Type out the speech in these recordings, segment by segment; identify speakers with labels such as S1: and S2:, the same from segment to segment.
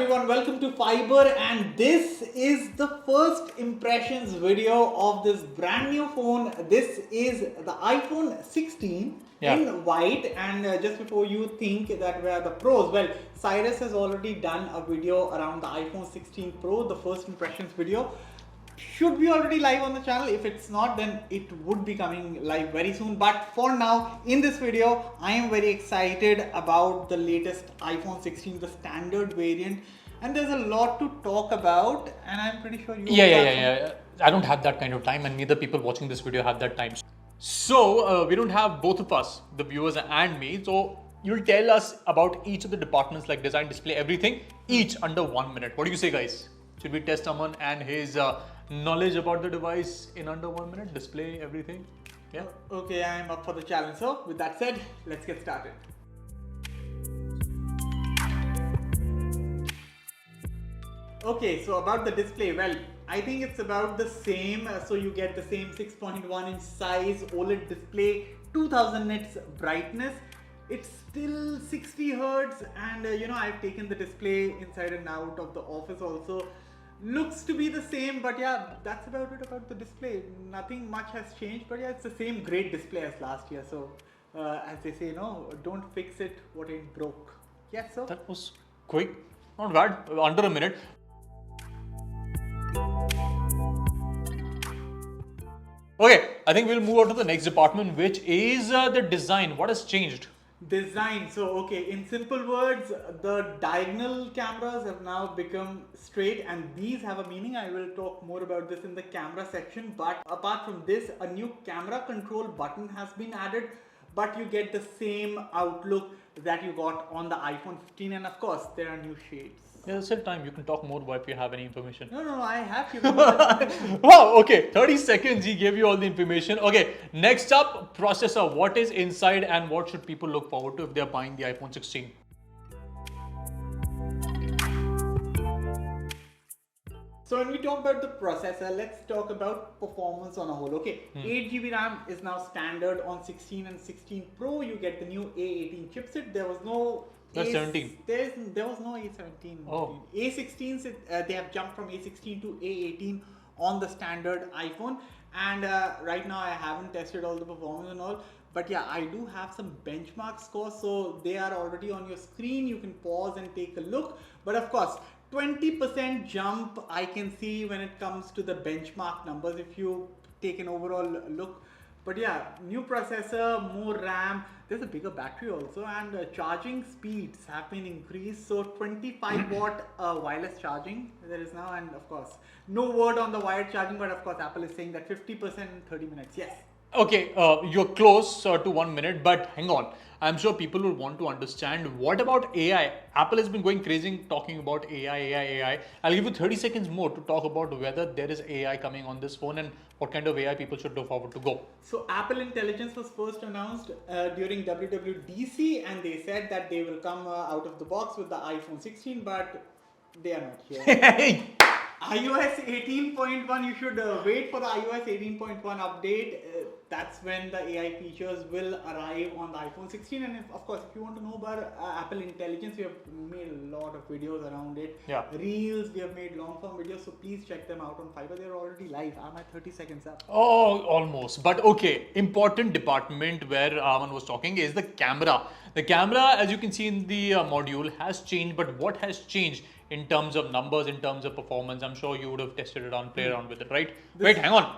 S1: everyone, welcome to Fiber, and this is the first impressions video of this brand new phone. This is the iPhone 16 in white, and just before you think that we are the pros, well, Cyrus has already done a video around the iPhone 16 Pro, the first impressions video. Should be already live on the channel. If it's not, then it would be coming live very soon. But for now, in this video, I am very excited about the latest iPhone 16, the standard variant, and there's a lot to talk about, and I'm pretty sure you
S2: Yeah. I don't have that kind of time, and neither people watching this video have that time. So we don't have both of us, the viewers and me. So you'll tell us about each of the departments like design, display, everything, each under 1 minute. What do you say, guys? Should we test Aman and his knowledge about the device in under 1 minute? Display, everything? Yeah.
S1: Okay, I'm up for the challenge. So with that said, let's get started. Okay, so about the display, well, I think it's about the same. So you get the same 6.1 inch size OLED display, 2000 nits brightness. It's still 60 Hertz, and I've taken the display inside and out of the office also. Looks to be the same, but yeah, that's about it about the display. Nothing much has changed, but yeah, it's the same great display as last year. So as they say, don't fix it what ain't broke. Yes, sir.
S2: That was quick, not bad, under a minute. Okay, I think we'll move on to the next department, which is the design. What has changed?
S1: Design. So okay, in simple words, the diagonal cameras have now become straight, and these have a meaning. I will talk more about this in the camera section. But apart from this, a new camera control button has been added, but you get the same outlook that you got on the iPhone 15, and of course there are new shades.
S2: Yeah, still time. You can talk more if you have any information.
S1: No, I have to.
S2: Wow, okay. 30 seconds, he gave you all the information. Okay, next up, processor. What is inside and what should people look forward to if they're buying the iPhone 16?
S1: So when we talk about the processor, let's talk about performance on a whole. Okay, 8GB RAM is now standard on 16 and 16 Pro. You get the new A18 chipset. There was no
S2: That's 17.
S1: There was no A17.
S2: Oh.
S1: A16, they have jumped from A16 to A18 on the standard iPhone. And right now I haven't tested all the performance and all. But yeah, I do have some benchmark scores. So they are already on your screen. You can pause and take a look. But of course, 20% jump I can see when it comes to the benchmark numbers if you take an overall look. But yeah, new processor, more RAM, there's a bigger battery also, and charging speeds have been increased. So 25 watt wireless charging there is now, and of course no word on the wired charging, but of course Apple is saying that 50% in 30 minutes. Yes.
S2: Okay, you're close to 1 minute, but hang on. I'm sure people will want to understand what about AI. Apple has been going crazy talking about AI. I'll give you 30 seconds more to talk about whether there is AI coming on this phone and what kind of AI people should look forward to go.
S1: So Apple Intelligence was first announced during WWDC, and they said that they will come out of the box with the iPhone 16, but they are not here. iOS 18.1, you should wait for the iOS 18.1 update. That's when the AI features will arrive on the iPhone 16. And of course, if you want to know about Apple Intelligence, we have made a lot of videos around it.
S2: Yeah.
S1: Reels, we have made long form videos, so please check them out on Fiverr. They're already live. I'm at 30 seconds up.
S2: Oh, almost. But okay, important department where Aman was talking is the camera. The camera, as you can see in the module, has changed. But what has changed in terms of numbers, in terms of performance? I'm sure you would have tested it on, play around with it, right? Wait, hang on.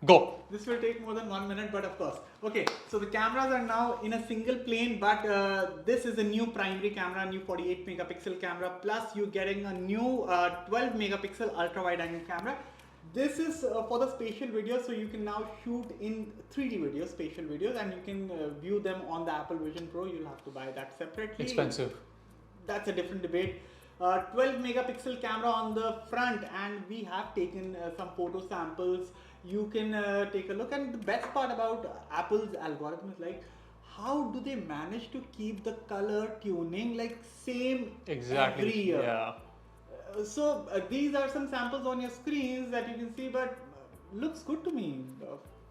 S2: Go.
S1: This will take more than 1 minute, but of course. Okay, so the cameras are now in a single plane, but this is a new primary camera, new 48 megapixel camera, plus you're getting a new 12 megapixel ultra wide angle camera. This is for the spatial videos, so you can now shoot in 3D videos, spatial videos, and you can view them on the Apple Vision Pro. You'll have to buy that separately.
S2: Expensive.
S1: That's a different debate. 12 megapixel camera on the front, and we have taken some photo samples. You can take a look, and the best part about Apple's algorithm is like, how do they manage to keep the color tuning like same
S2: Exactly.
S1: every year?
S2: Yeah.
S1: So these are some samples on your screens that you can see, but looks good to me.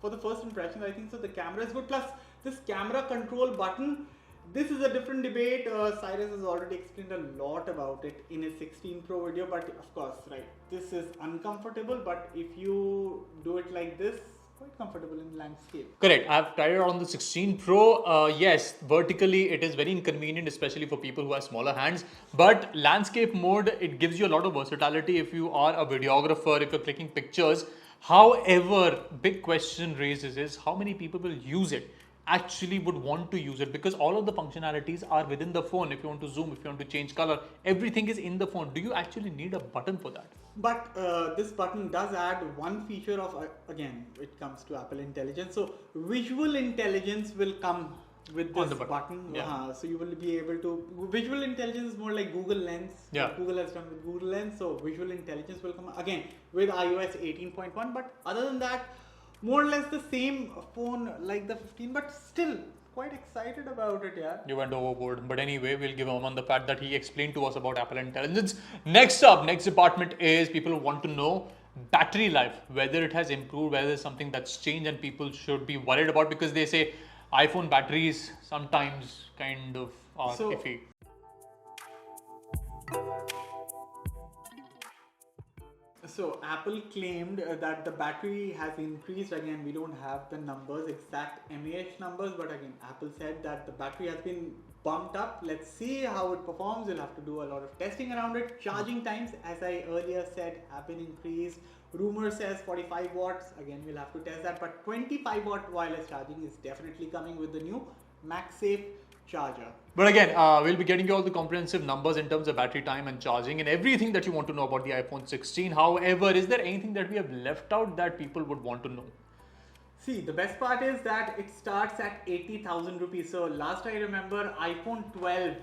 S1: For the first impression, I think so. The camera is good. Plus, this camera control button, this is a different debate. Cyrus has already explained a lot about it in his 16 Pro video, but of course, right, this is uncomfortable, but if you do it like this, quite comfortable in landscape.
S2: Correct. I've tried it on the 16 Pro. Yes, vertically it is very inconvenient, especially for people who have smaller hands. But landscape mode, it gives you a lot of versatility if you are a videographer, if you're clicking pictures. However, big question raises is how many people will use it, actually would want to use it, because all of the functionalities are within the phone. If you want to zoom, if you want to change color, everything is in the phone. Do you actually need a button for that?
S1: But this button does add one feature of, again, it comes to Apple Intelligence. So visual intelligence will come with this button.
S2: Yeah.
S1: So you will be able to, visual intelligence is more like Google Lens.
S2: Yeah.
S1: Google has done with Google Lens. So visual intelligence will come again with iOS 18.1. But other than that, more or less the same phone like the 15, but still quite excited about it, yeah.
S2: You went overboard. But anyway, we'll give Aman the fact that he explained to us about Apple Intelligence. Next department is people who want to know battery life, whether it has improved, whether there's something that's changed and people should be worried about, because they say iPhone batteries sometimes kind of are iffy.
S1: So Apple claimed that the battery has increased. Again, we don't have the numbers, exact mAh numbers, but again, Apple said that the battery has been bumped up. Let's see how it performs. We'll have to do a lot of testing around it. Charging times, as I earlier said, have been increased. Rumor says 45 watts. Again, we'll have to test that, but 25 watt wireless charging is definitely coming with the new MagSafe charger.
S2: But again, we'll be getting you all the comprehensive numbers in terms of battery time and charging and everything that you want to know about the iPhone 16. However, is there anything that we have left out that people would want to know?
S1: See, the best part is that it starts at 80,000 rupees. So last I remember, iPhone 12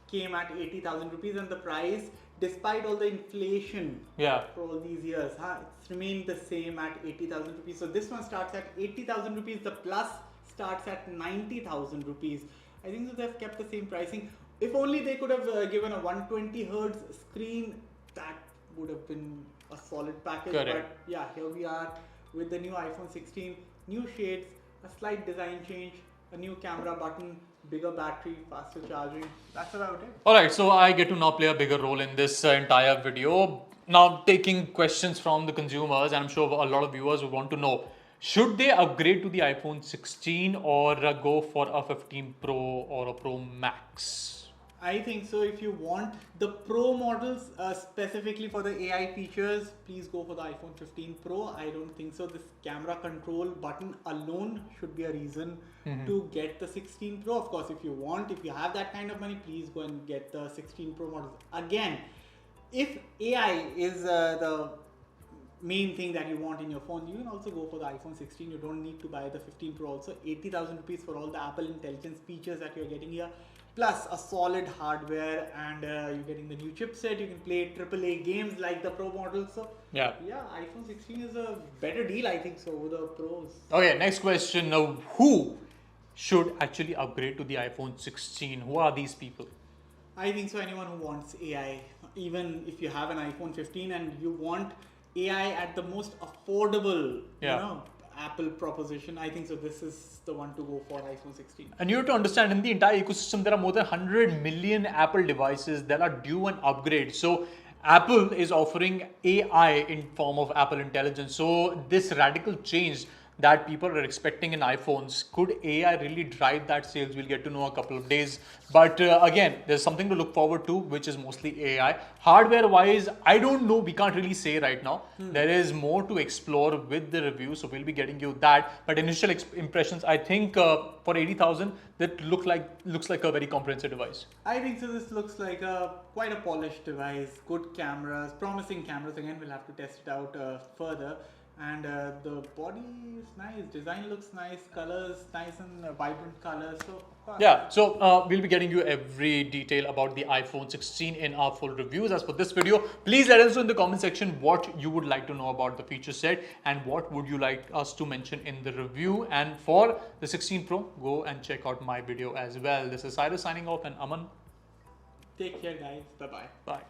S1: came at 80,000 rupees, and the price, despite all the inflation for all these years, it's remained the same at 80,000 rupees. So this one starts at 80,000 rupees. The Plus starts at 90,000 rupees. I think that they've kept the same pricing. If only they could have given a 120 hertz screen, that would have been a solid package.
S2: Correct.
S1: But yeah, here we are with the new iPhone 16, new shades, a slight design change, a new camera button, bigger battery, faster charging. That's about it.
S2: Alright, so I get to now play a bigger role in this entire video. Now taking questions from the consumers, and I'm sure a lot of viewers would want to know, should they upgrade to the iPhone 16 or go for a 15 Pro or a Pro Max?
S1: I think so. If you want the Pro models specifically for the AI features, please go for the iPhone 15 Pro. I don't think so. This camera control button alone should be a reason to get the 16 Pro. Of course, if you have that kind of money, please go and get the 16 Pro models. Again, if AI is the main thing that you want in your phone, you can also go for the iPhone 16. You don't need to buy the 15 Pro also. 80,000 rupees for all the Apple Intelligence features that you're getting here, plus a solid hardware, and you're getting the new chipset. You can play AAA games like the Pro model. So yeah, iPhone 16 is a better deal, I think so, over the Pros.
S2: Okay, next question. Now, who should actually upgrade to the iPhone 16? Who are these people?
S1: I think so, anyone who wants AI. Even if you have an iPhone 15 and you want AI at the most affordable, Apple proposition, I think so this is the one to go for, iPhone 16.
S2: And you have to understand, in the entire ecosystem, there are more than 100 million Apple devices that are due an upgrade. So Apple is offering AI in form of Apple Intelligence. So this radical change that people are expecting in iPhones, could AI really drive that sales? We'll get to know a couple of days. But again, there's something to look forward to, which is mostly AI. Hardware wise, I don't know, we can't really say right now. There is more to explore with the review, so we'll be getting you that. But initial impressions, I think for 80,000, that looks like a very comprehensive device.
S1: I think so. This looks like quite a polished device, good cameras, promising cameras. Again, we'll have to test it out further. And the body is nice, design looks nice, colors nice and vibrant colors. So
S2: yeah, so we'll be getting you every detail about the iPhone 16 in our full reviews. As for this video, please let us know in the comment section what you would like to know about the feature set and what would you like us to mention in the review. And for the 16 Pro, go and check out my video as well. This is Cyrus signing off, and Aman.
S1: Take care, guys. Bye-bye.
S2: Bye.